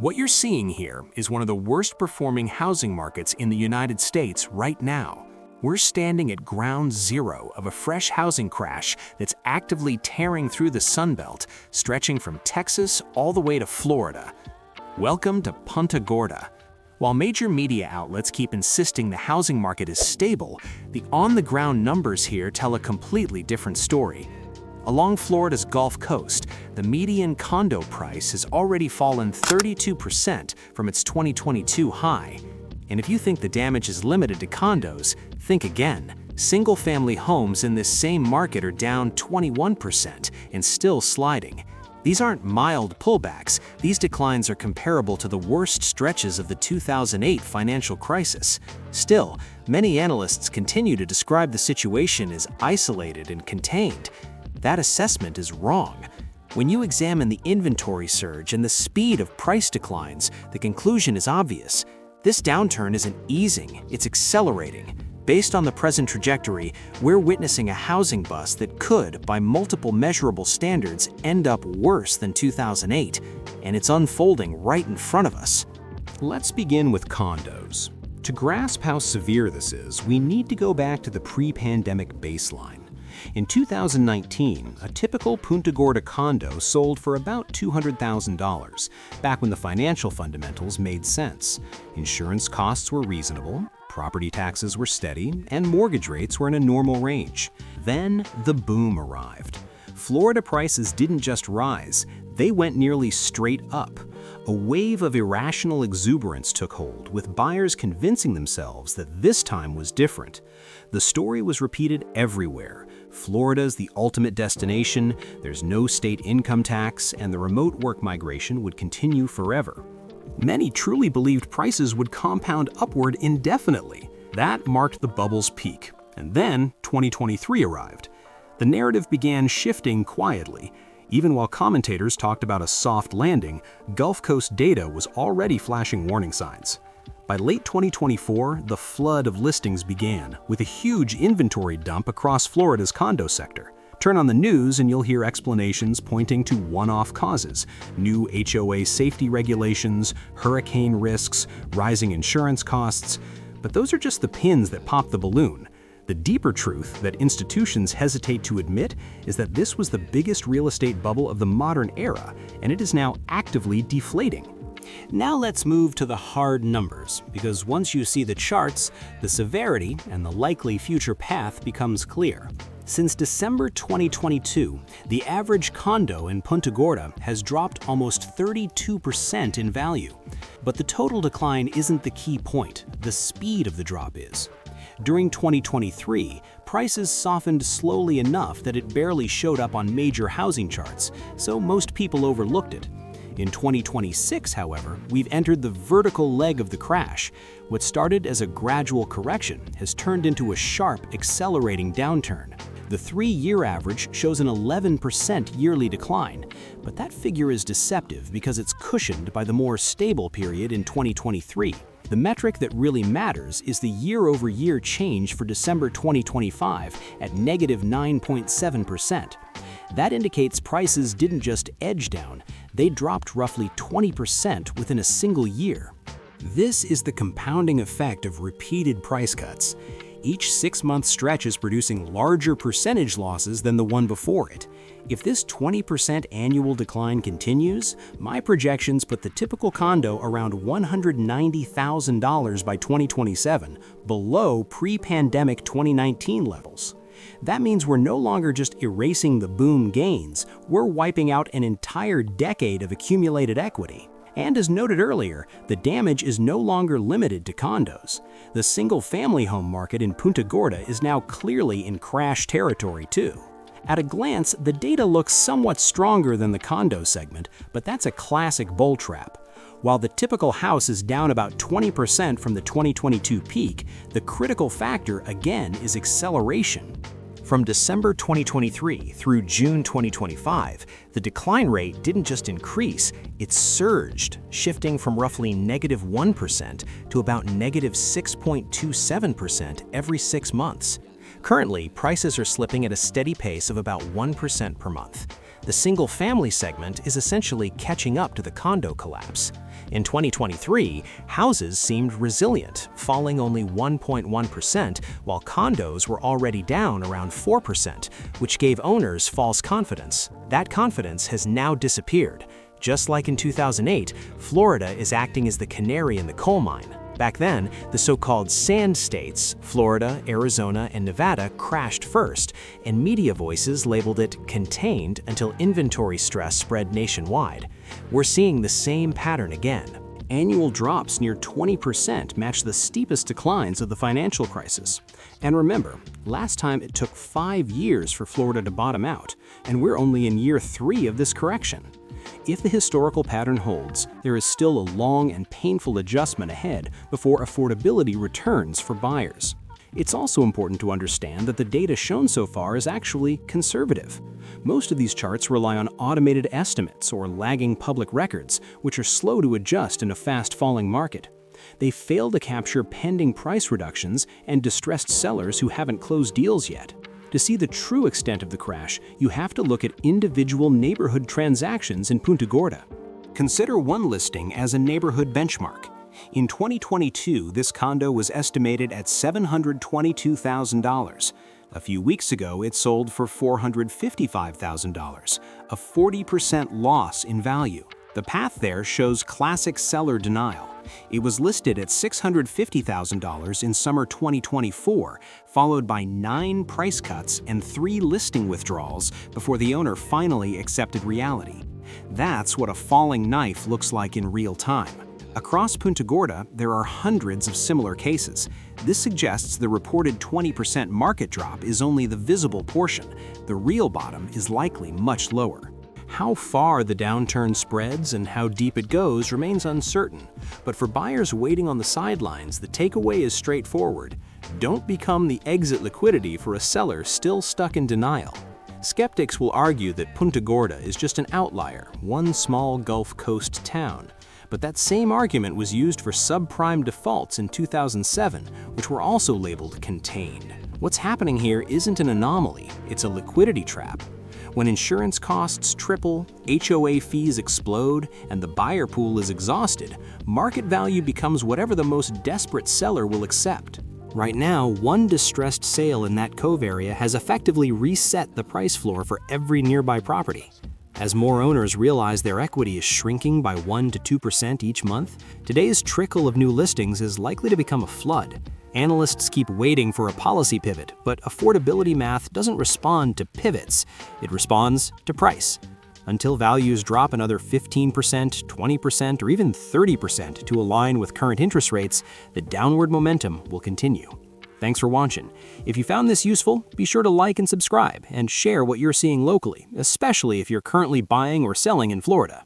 What you're seeing here is one of the worst performing housing markets in the United States right now. We're standing at ground zero of a fresh housing crash that's actively tearing through the Sun Belt, stretching from Texas all the way to Florida. Welcome to Punta Gorda. While major media outlets keep insisting the housing market is stable, the on-the-ground numbers here tell a completely different story. Along Florida's Gulf Coast, the median condo price has already fallen 32% from its 2022 high. And if you think the damage is limited to condos, think again. Single-family homes in this same market are down 21% and still sliding. These aren't mild pullbacks. These declines are comparable to the worst stretches of the 2008 financial crisis. Still, many analysts continue to describe the situation as isolated and contained. That assessment is wrong. When you examine the inventory surge and the speed of price declines, the conclusion is obvious. This downturn isn't easing, it's accelerating. Based on the present trajectory, we're witnessing a housing bust that could, by multiple measurable standards, end up worse than 2008, and it's unfolding right in front of us. Let's begin with condos. To grasp how severe this is, we need to go back to the pre-pandemic baseline. In 2019, a typical Punta Gorda condo sold for about $200,000, back when the financial fundamentals made sense. Insurance costs were reasonable, property taxes were steady, and mortgage rates were in a normal range. Then the boom arrived. Florida prices didn't just rise, they went nearly straight up. A wave of irrational exuberance took hold, with buyers convincing themselves that this time was different. The story was repeated everywhere. Florida's the ultimate destination, there's no state income tax, and the remote work migration would continue forever. Many truly believed prices would compound upward indefinitely. That marked the bubble's peak. And then 2023 arrived. The narrative began shifting quietly. Even while commentators talked about a soft landing, Gulf Coast data was already flashing warning signs. By late 2024, the flood of listings began, with a huge inventory dump across Florida's condo sector. Turn on the news and you'll hear explanations pointing to one-off causes: new HOA safety regulations, hurricane risks, rising insurance costs. But those are just the pins that pop the balloon. The deeper truth that institutions hesitate to admit is that this was the biggest real estate bubble of the modern era, and it is now actively deflating. Now let's move to the hard numbers, because once you see the charts, the severity and the likely future path becomes clear. Since December 2022, the average condo in Punta Gorda has dropped almost 32% in value. But the total decline isn't the key point, the speed of the drop is. During 2023, prices softened slowly enough that it barely showed up on major housing charts, so most people overlooked it. In 2026, however, we've entered the vertical leg of the crash. What started as a gradual correction has turned into a sharp, accelerating downturn. The 3-year average shows an 11% yearly decline, but that figure is deceptive because it's cushioned by the more stable period in 2023. The metric that really matters is the year-over-year change for December 2025 at negative 9.7%. That indicates prices didn't just edge down, they dropped roughly 20% within a single year. This is the compounding effect of repeated price cuts. Each 6-month stretch is producing larger percentage losses than the one before it. If this 20% annual decline continues, my projections put the typical condo around $190,000 by 2027, below pre-pandemic 2019 levels. That means we're no longer just erasing the boom gains, we're wiping out an entire decade of accumulated equity. And as noted earlier, the damage is no longer limited to condos. The single-family home market in Punta Gorda is now clearly in crash territory too. At a glance, the data looks somewhat stronger than the condo segment, but that's a classic bull trap. While the typical house is down about 20% from the 2022 peak, the critical factor again is acceleration. From December 2023 through June 2025, the decline rate didn't just increase, it surged, shifting from roughly negative 1% to about negative 6.27% every 6 months. Currently, prices are slipping at a steady pace of about 1% per month. The single-family segment is essentially catching up to the condo collapse. In 2023, houses seemed resilient, falling only 1.1%, while condos were already down around 4%, which gave owners false confidence. That confidence has now disappeared. Just like in 2008, Florida is acting as the canary in the coal mine. Back then, the so-called sand states, Florida, Arizona, and Nevada, crashed first, and media voices labeled it contained until inventory stress spread nationwide. We're seeing the same pattern again. Annual drops near 20% match the steepest declines of the financial crisis. And remember, last time it took 5 years for Florida to bottom out, and we're only in year 3 of this correction. If the historical pattern holds, there is still a long and painful adjustment ahead before affordability returns for buyers. It's also important to understand that the data shown so far is actually conservative. Most of these charts rely on automated estimates or lagging public records, which are slow to adjust in a fast-falling market. They fail to capture pending price reductions and distressed sellers who haven't closed deals yet. To see the true extent of the crash, you have to look at individual neighborhood transactions in Punta Gorda. Consider one listing as a neighborhood benchmark. In 2022, this condo was estimated at $722,000. A few weeks ago, it sold for $455,000, a 40% loss in value. The path there shows classic seller denial. It was listed at $650,000 in summer 2024, followed by 9 price cuts and 3 listing withdrawals before the owner finally accepted reality. That's what a falling knife looks like in real time. Across Punta Gorda, there are hundreds of similar cases. This suggests the reported 20% market drop is only the visible portion. The real bottom is likely much lower. How far the downturn spreads and how deep it goes remains uncertain, but for buyers waiting on the sidelines, the takeaway is straightforward. Don't become the exit liquidity for a seller still stuck in denial. Skeptics will argue that Punta Gorda is just an outlier, one small Gulf Coast town. But that same argument was used for subprime defaults in 2007, which were also labeled contained. What's happening here isn't an anomaly, it's a liquidity trap. When insurance costs triple, HOA fees explode, and the buyer pool is exhausted, market value becomes whatever the most desperate seller will accept. Right now, one distressed sale in that Cove area has effectively reset the price floor for every nearby property. As more owners realize their equity is shrinking by 1 to 2% each month, today's trickle of new listings is likely to become a flood. Analysts keep waiting for a policy pivot, but affordability math doesn't respond to pivots. It responds to price. Until values drop another 15%, 20%, or even 30% to align with current interest rates, the downward momentum will continue. Thanks for watching. If you found this useful, be sure to like and subscribe and share what you're seeing locally, especially if you're currently buying or selling in Florida.